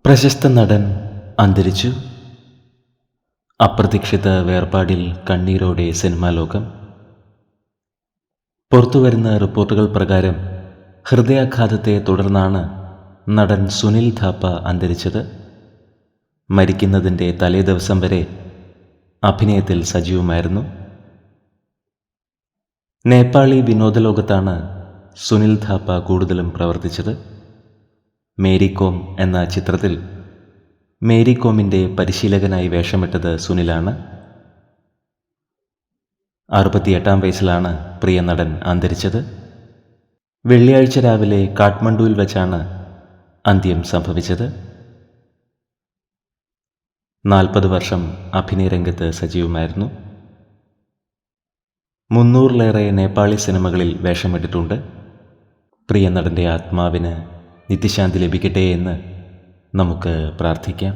പ്രശസ്ത നടൻ അന്തരിച്ചു. അപ്രതീക്ഷിത വേർപാടിൽ കണ്ണീരോടെ സിനിമാ ലോകം. പുറത്തുവരുന്ന റിപ്പോർട്ടുകൾ പ്രകാരം ഹൃദയാഘാതത്തെ തുടർന്നാണ് നടൻ സുനിൽ ഥാപ്പ അന്തരിച്ചത്. മരിക്കുന്നതിൻ്റെ തലേദിവസം വരെ അഭിനയത്തിൽ സജീവമായിരുന്നു. നേപ്പാളി വിനോദലോകത്താണ് സുനിൽ ഥാപ്പ കൂടുതലും പ്രവർത്തിച്ചത്. മേരി കോം എന്ന ചിത്രത്തിൽ മേരി കോമിൻ്റെ പരിശീലകനായി വേഷമിട്ടത് സുനിലാണ്. 68 വയസ്സിലാണ് പ്രിയ നടൻ അന്തരിച്ചത്. വെള്ളിയാഴ്ച രാവിലെ കാഠ്മണ്ഡുവിൽ വച്ചാണ് അന്ത്യം സംഭവിച്ചത്. 40 വർഷം അഭിനയ രംഗത്ത് സജീവമായിരുന്നു. 300-ലേറെ നേപ്പാളി സിനിമകളിൽ വേഷമിട്ടിട്ടുണ്ട്. പ്രിയ നടൻ്റെ ആത്മാവിന് നിത്യശാന്തി ലഭിക്കട്ടെ എന്ന് നമുക്ക് പ്രാർത്ഥിക്കാം.